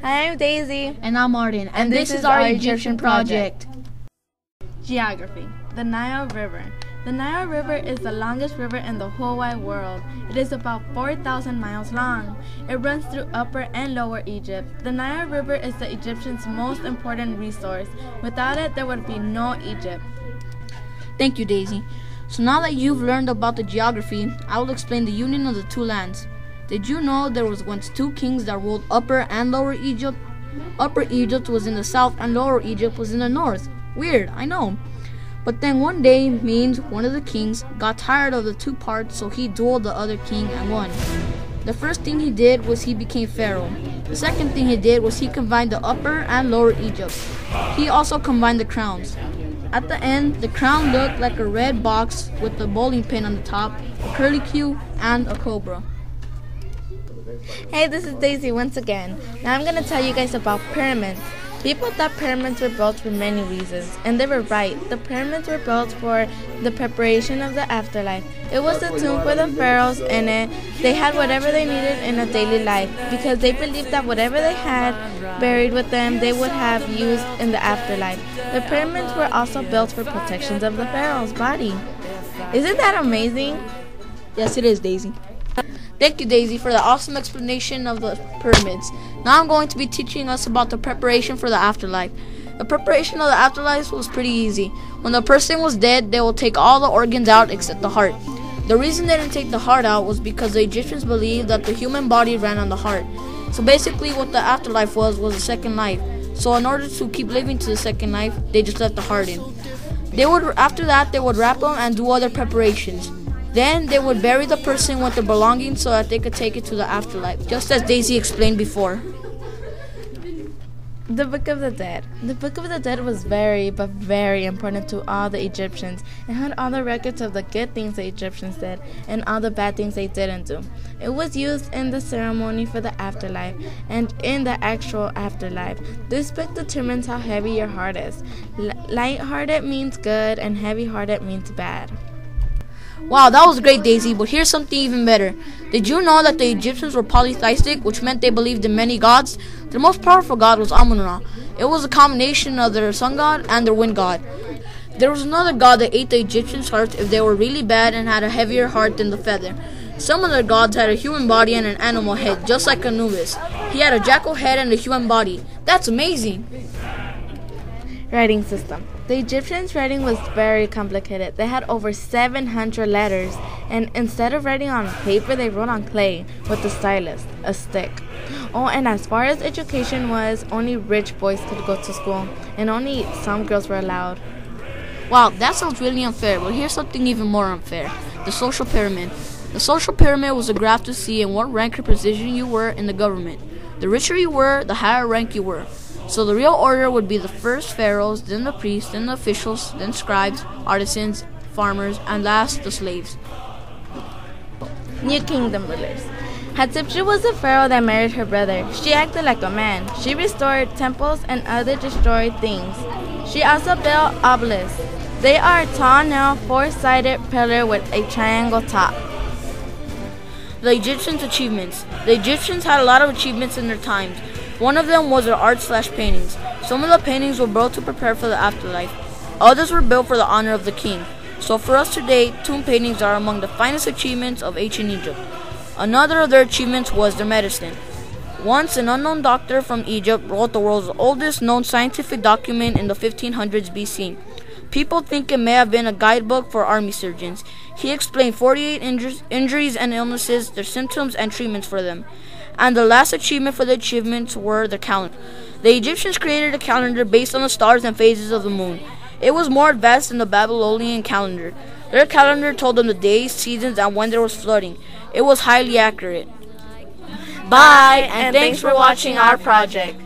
Hi, I'm Daisy. And I'm Martin. And this is our Egyptian project. Geography. The Nile River. The Nile River is the longest river in the whole wide world. It is about 4,000 miles long. It runs through Upper and Lower Egypt. The Nile River is the Egyptians' most important resource. Without it, there would be no Egypt. Thank you, Daisy. So now that you've learned about the geography, I will explain the union of the two lands. Did you know there was once two kings that ruled Upper and Lower Egypt? Upper Egypt was in the south and Lower Egypt was in the north. Weird, I know. But then one day means one of the kings got tired of the two parts, so he dueled the other king and won. The first thing he did was he became pharaoh. The second thing he did was he combined the Upper and Lower Egypt. He also combined the crowns. At the end, the crown looked like a red box with a bowling pin on the top, a curlicue, and a cobra. Hey, this is Daisy once again. Now I'm going to tell you guys about pyramids. People thought pyramids were built for many reasons, and they were right. The pyramids were built for the preparation of the afterlife. It was a tomb for the pharaohs in it. They had whatever they needed in a daily life because they believed that whatever they had buried with them, they would have used in the afterlife. The pyramids were also built for protections of the pharaoh's body. Isn't that amazing? Yes, it is, Daisy. Thank you, Daisy, for the awesome explanation of the pyramids. Now I'm going to be teaching us about the preparation for the afterlife. The preparation of the afterlife was pretty easy. When the person was dead, they will take all the organs out except the heart. The reason they didn't take the heart out was because the Egyptians believed that the human body ran on the heart. So basically what the afterlife was a second life. So in order to keep living to the second life, they just left the heart in. After that, they would wrap them and do other preparations. Then they would bury the person with their belongings so that they could take it to the afterlife, just as Daisy explained before. The Book of the Dead. The Book of the Dead was very, but very important to all the Egyptians. It had all the records of the good things the Egyptians did and all the bad things they didn't do. It was used in the ceremony for the afterlife and in the actual afterlife. This book determines how heavy your heart is. Light-hearted means good and heavy-hearted means bad. Wow, that was great, Daisy, but here's something even better. Did you know that the Egyptians were polytheistic, which meant they believed in many gods? Their most powerful god was Amun-Ra. It was a combination of their sun god and their wind god. There was another god that ate the Egyptians' hearts if they were really bad and had a heavier heart than the feather. Some of their gods had a human body and an animal head, just like Anubis. He had a jackal head and a human body. That's amazing! Writing system. The Egyptians' writing was very complicated. They had over 700 letters, and instead of writing on paper, they wrote on clay with a stylus, a stick. Oh, and as far as education was, only rich boys could go to school, and only some girls were allowed. Wow, that sounds really unfair, but here's something even more unfair. The social pyramid. The social pyramid was a graph to see in what rank or position you were in the government. The richer you were, the higher rank you were. So the real order would be the first pharaohs, then the priests, then the officials, then scribes, artisans, farmers, and last the slaves. New Kingdom rulers. Hatshepsut was a pharaoh that married her brother. She acted like a man. She restored temples and other destroyed things. She also built obelisks. They are a tall, narrow, four-sided pillar with a triangle top. The Egyptians' achievements. The Egyptians had a lot of achievements in their times. One of them was their art/paintings. Some of the paintings were built to prepare for the afterlife. Others were built for the honor of the king. So for us today, tomb paintings are among the finest achievements of ancient Egypt. Another of their achievements was their medicine. Once, an unknown doctor from Egypt wrote the world's oldest known scientific document in the 1500s BC. People think it may have been a guidebook for army surgeons. He explained 48 injuries and illnesses, their symptoms, and treatments for them. And the last achievement for the achievements were the calendar. The Egyptians created a calendar based on the stars and phases of the moon. It was more advanced than the Babylonian calendar. Their calendar told them the days, seasons, and when there was flooding. It was highly accurate. Bye, and thanks for watching our project.